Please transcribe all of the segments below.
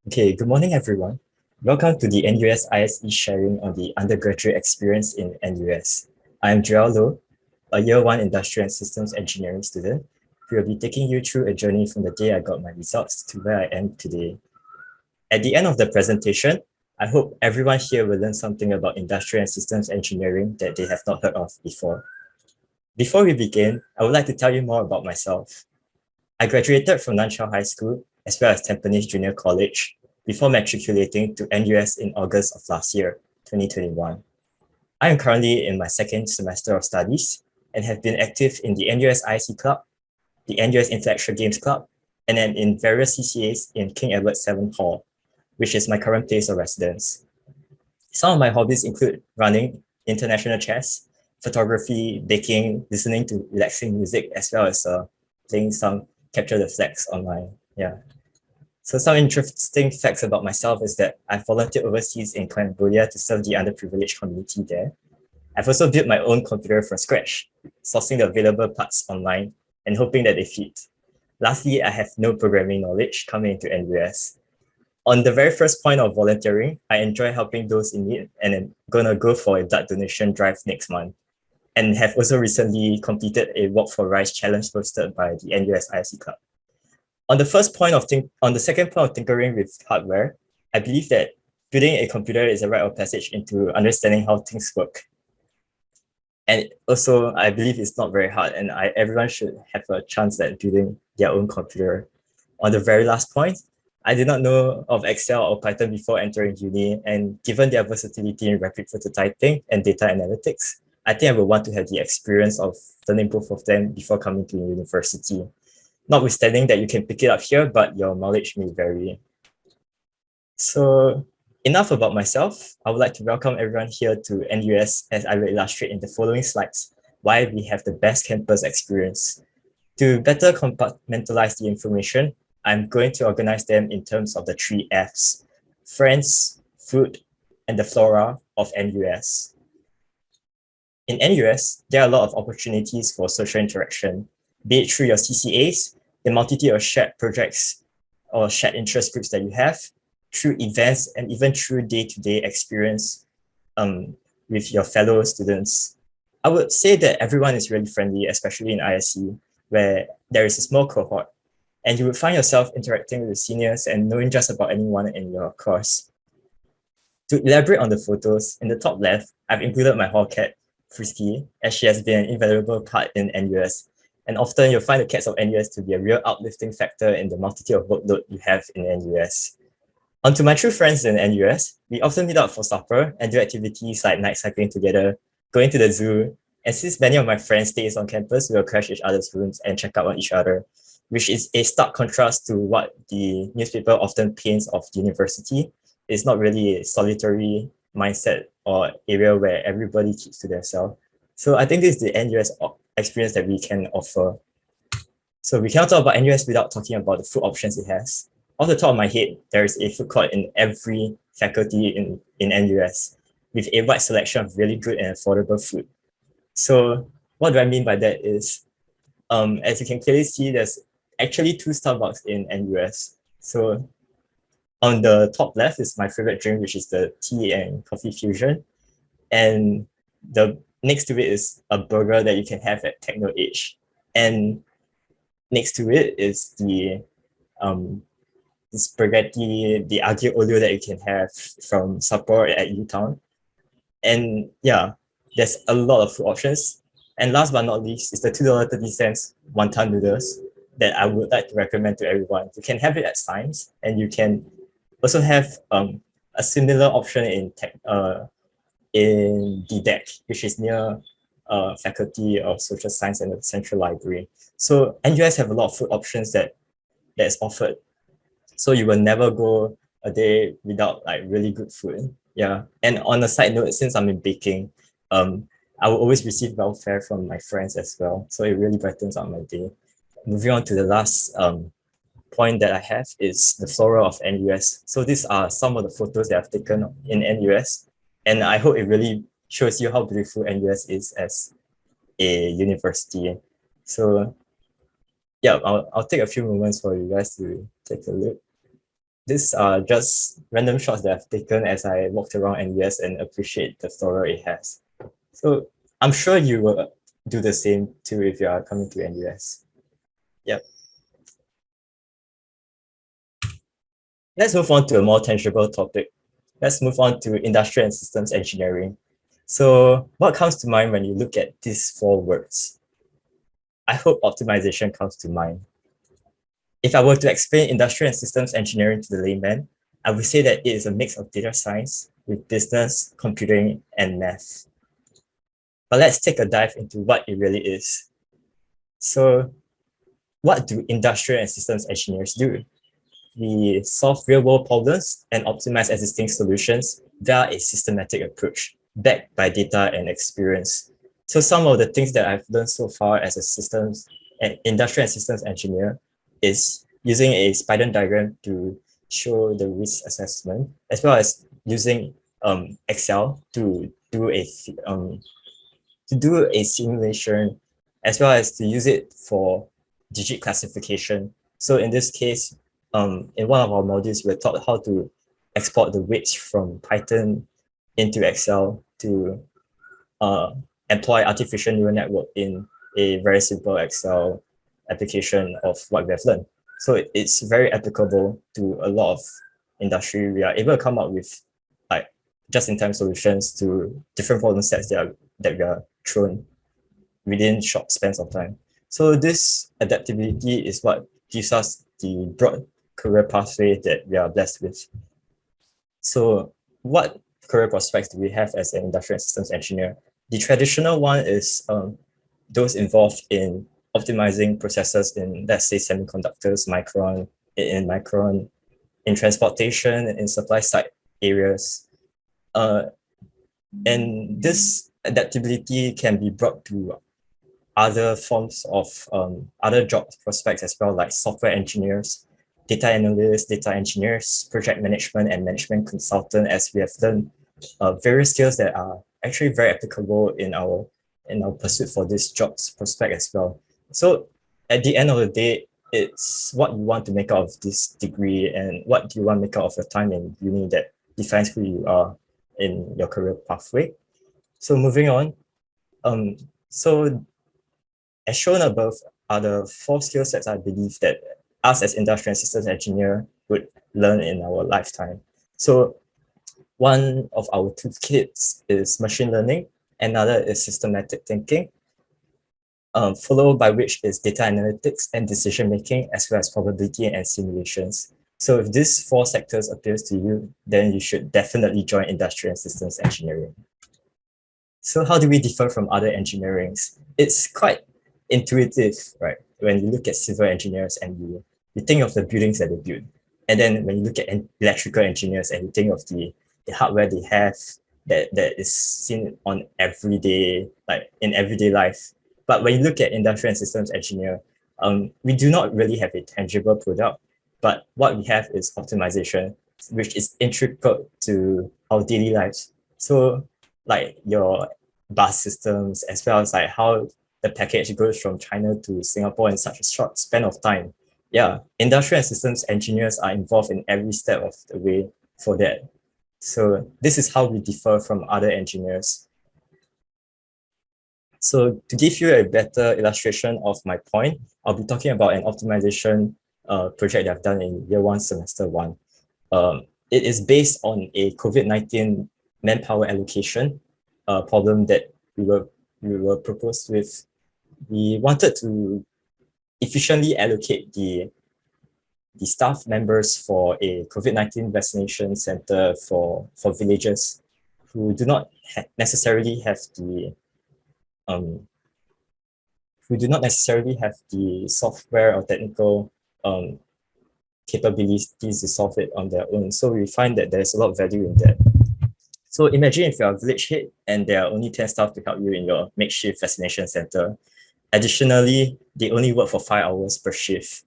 Okay, good morning, everyone. Welcome to the NUS ISE sharing on the undergraduate experience in NUS. I'm Joel Loh, a Year 1 Industrial and Systems Engineering student who will be taking you through a journey from the day I got my results to where I am today. At the end of the presentation, I hope everyone here will learn something about industrial and systems engineering that they have not heard of before. Before we begin, I would like to tell you more about myself. I graduated from Nan High School as well as Tampines Junior College before matriculating to NUS in August of last year, 2021. I am currently in my second semester of studies and have been active in the NUS IC Club, the NUS Intellectual Games Club, and am in various CCAs in King Edward VII Hall, which is my current place of residence. Some of my hobbies include running, international chess, photography, baking, listening to relaxing music, as well as playing some capture the flags online. Yeah. So some interesting facts about myself is that I volunteered overseas in Cambodia to serve the underprivileged community there. I've also built my own computer from scratch, sourcing the available parts online and hoping that they fit. Lastly, I have no programming knowledge coming into NUS. On the very first point of volunteering, I enjoy helping those in need and I'm gonna go for a blood donation drive next month and have also recently completed a Walk for Rice challenge hosted by the NUS IFC Club. On the second point of tinkering with hardware, I believe that building a computer is a rite of passage into understanding how things work. And also, I believe it's not very hard, and everyone should have a chance at building their own computer. On the very last point, I did not know of Excel or Python before entering uni, and given their versatility in rapid prototyping and data analytics, I think I would want to have the experience of learning both of them before coming to university. Notwithstanding that you can pick it up here, but your knowledge may vary. So enough about myself. I would like to welcome everyone here to NUS as I will illustrate in the following slides why we have the best campus experience. To better compartmentalize the information, I'm going to organize them in terms of the three Fs: friends, food, and the flora of NUS. In NUS, there are a lot of opportunities for social interaction, be it through your CCAs, the multitude of shared projects or shared interest groups that you have, through events, and even through day-to-day experience with your fellow students. I would say that everyone is really friendly, especially in ISC, where there is a small cohort, and you would find yourself interacting with the seniors and knowing just about anyone in your course. To elaborate on the photos, in the top left, I've included my hall cat, Frisky, as she has been an invaluable part in NUS. And often you'll find the cats of NUS to be a real uplifting factor in the multitude of workload you have in NUS. Onto my true friends in NUS, we often meet up for supper and do activities like night cycling together, going to the zoo, and since many of my friends stays on campus, we will crash each other's rooms and check out on each other, which is a stark contrast to what the newspaper often paints of university. It's not really a solitary mindset or area where everybody keeps to themselves. So I think this is the NUS experience that we can offer. So we cannot talk about NUS without talking about the food options it has. Off the top of my head, there is a food court in every faculty in NUS with a wide selection of really good and affordable food. So what do I mean by that is, as you can clearly see, there's actually two Starbucks in NUS. So on the top left is my favorite drink, which is the tea and coffee fusion. And the next to it is a burger that you can have at Techno Age. And next to it is the spaghetti, the aglio olio that you can have from Sapporo at Utown. And yeah, there's a lot of food options. And last but not least is the $2.30 wonton noodles that I would like to recommend to everyone. You can have it at Science, and you can also have a similar option in the deck, which is near Faculty of Social Science and the Central Library. So NUS have a lot of food options that is offered. So you will never go a day without like really good food. Yeah. And on a side note, since I'm in baking, I will always receive welfare from my friends as well. So it really brightens up my day. Moving on to the last point that I have is the flora of NUS. So these are some of the photos that I've taken in NUS. And I hope it really shows you how beautiful NUS is as a university. So yeah, I'll take a few moments for you guys to take a look. These are just random shots that I've taken as I walked around NUS and appreciate the flora it has. So I'm sure you will do the same too if you are coming to NUS. Yep. Let's move on to a more tangible topic. Let's move on to industrial and systems engineering. So what comes to mind when you look at these four words? I hope optimization comes to mind. If I were to explain industrial and systems engineering to the layman, I would say that it is a mix of data science with business, computing, and math. But let's take a dive into what it really is. So what do industrial and systems engineers do? We solve real-world problems and optimize existing solutions via a systematic approach backed by data and experience. So some of the things that I've learned so far as a systems and industrial and systems engineer is using a spider diagram to show the risk assessment, as well as using Excel to do a simulation, as well as to use it for digit classification. So in this case, in one of our modules, we're taught how to export the weights from Python into Excel to employ artificial neural network in a very simple Excel application of what we have learned. So it's very applicable to a lot of industry. We are able to come up with like just-in-time solutions to different problem sets that we are thrown within short spans of time. So this adaptability is what gives us the broad career pathway that we are blessed with. So what career prospects do we have as an industrial systems engineer? The traditional one is those involved in optimizing processes in, let's say, semiconductors, micron, in transportation, in supply side areas. And this adaptability can be brought to other forms of other job prospects as well, like software engineers, data analysts, data engineers, project management, and management consultant, as we have learned various skills that are actually very applicable in our pursuit for this jobs prospect as well. So at the end of the day, it's what you want to make out of this degree and what do you want to make out of your time in uni that defines who you are in your career pathway. So moving on, so as shown above are the four skill sets I believe that us as industrial and systems engineer would learn in our lifetime. So one of our toolkits is machine learning, another is systematic thinking, followed by which is data analytics and decision making, as well as probability and simulations. So if these four sectors appeals to you, then you should definitely join industrial and systems engineering. So how do we differ from other engineerings? It's quite intuitive, right? When you look at civil engineers and you think of the buildings that they build. And then when you look at electrical engineers and you think of the hardware they have that is seen on everyday, like in everyday life. But when you look at industrial and systems engineer, we do not really have a tangible product, but what we have is optimization, which is integral to our daily lives. So like your bus systems, as well as like how the package goes from China to Singapore in such a short span of time. Yeah, industrial and systems engineers are involved in every step of the way for that. So this is how we differ from other engineers. So to give you a better illustration of my point, I'll be talking about an optimization project that I've done in year one, semester one. It is based on a COVID-19 manpower allocation problem that we were proposed with. We wanted to efficiently allocate the staff members for a COVID-19 vaccination center for villages who do not necessarily have the software or technical capabilities to solve it on their own. So we find that there's a lot of value in that. So imagine if you're a village head and there are only 10 staff to help you in your makeshift vaccination center. Additionally, they only work for 5 hours per shift.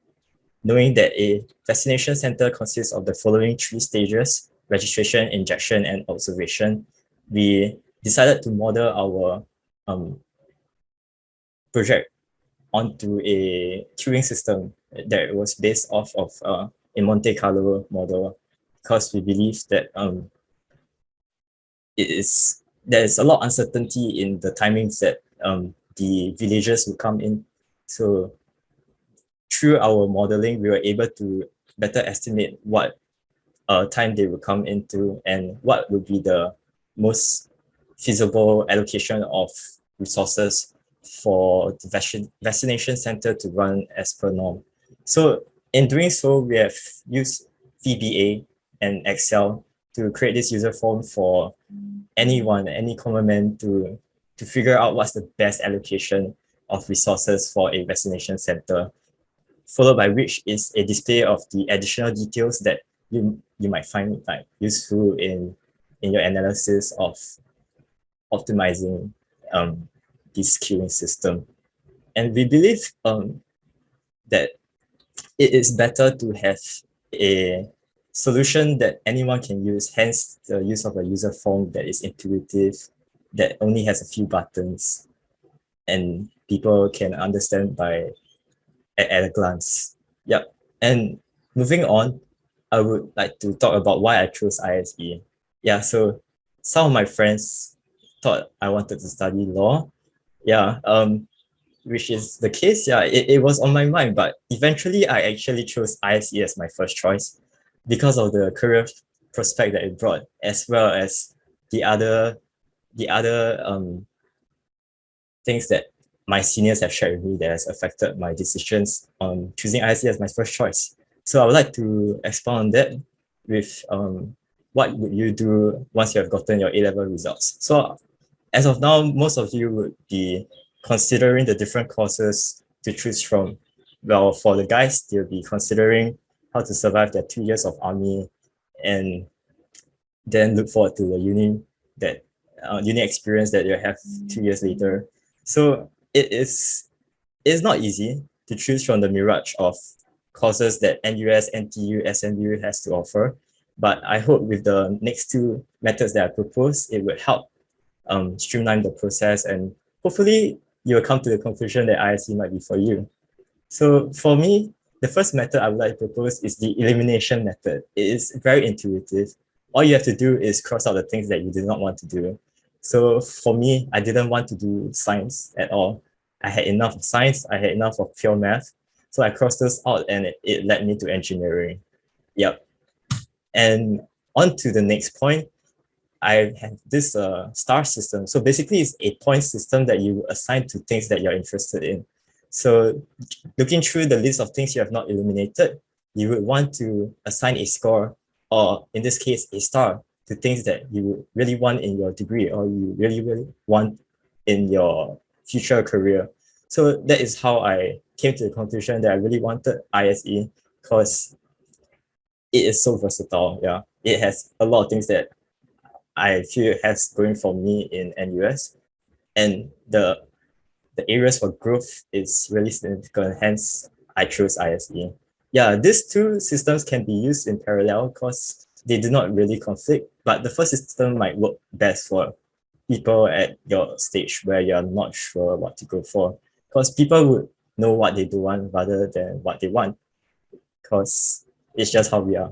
Knowing that a vaccination center consists of the following 3 stages: registration, injection, and observation, we decided to model our project onto a queuing system that was based off of a Monte Carlo model, because we believe that there's a lot of uncertainty in the timings that the villagers will come in. So through our modeling, we were able to better estimate what time they will come into and what would be the most feasible allocation of resources for the vaccination center to run as per norm. So in doing so, we have used VBA and Excel to create this user form for anyone, any common man to figure out what's the best allocation of resources for a vaccination center, followed by which is a display of the additional details that you might find like useful in your analysis of optimizing this queuing system. And we believe that it is better to have a solution that anyone can use, hence the use of a user form that is intuitive, that only has a few buttons, and people can understand at a glance. Yep. And moving on, I would like to talk about why I chose ISE. Yeah, so some of my friends thought I wanted to study law. Yeah, which is the case. Yeah, it was on my mind, but eventually I actually chose ISE as my first choice because of the career prospect that it brought, as well as the other things that my seniors have shared with me that has affected my decisions on choosing ISE as my first choice. So I would like to expound on that with what would you do once you have gotten your A-level results. So as of now, most of you would be considering the different courses to choose from. Well, for the guys, they'll be considering how to survive their 2 years of army and then look forward to the uni experience that you have 2 years later. So it's not easy to choose from the mirage of courses that NUS, NTU, SMU has to offer. But I hope with the next two methods that I propose, it would help streamline the process, and hopefully you'll come to the conclusion that ISE might be for you. So for me, the first method I would like to propose is the elimination method. It is very intuitive. All you have to do is cross out the things that you did not want to do. So for me, I didn't want to do science at all. I had enough of science, I had enough of pure math. So I crossed those out and it led me to engineering. Yep. And on to the next point, I have this star system. So basically it's a point system that you assign to things that you're interested in. So looking through the list of things you have not eliminated, you would want to assign a score, or in this case, a star, to things that you really want in your degree or you really, really want in your future career. So that is how I came to the conclusion that I really wanted ISE, because it is so versatile. Yeah, it has a lot of things that I feel has going for me in NUS, and the areas for growth is really significant. Hence, I chose ISE. Yeah, these two systems can be used in parallel because they do not really conflict, but the first system might work best for people at your stage where you're not sure what to go for, because people would know what they do want rather than what they want, because it's just how we are.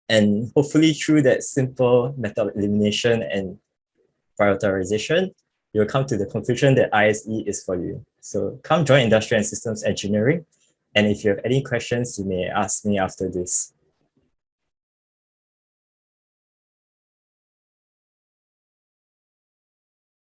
And hopefully through that simple method of elimination and prioritization, you'll come to the conclusion that ISE is for you. So come join Industrial and Systems Engineering. And if you have any questions, you may ask me after this.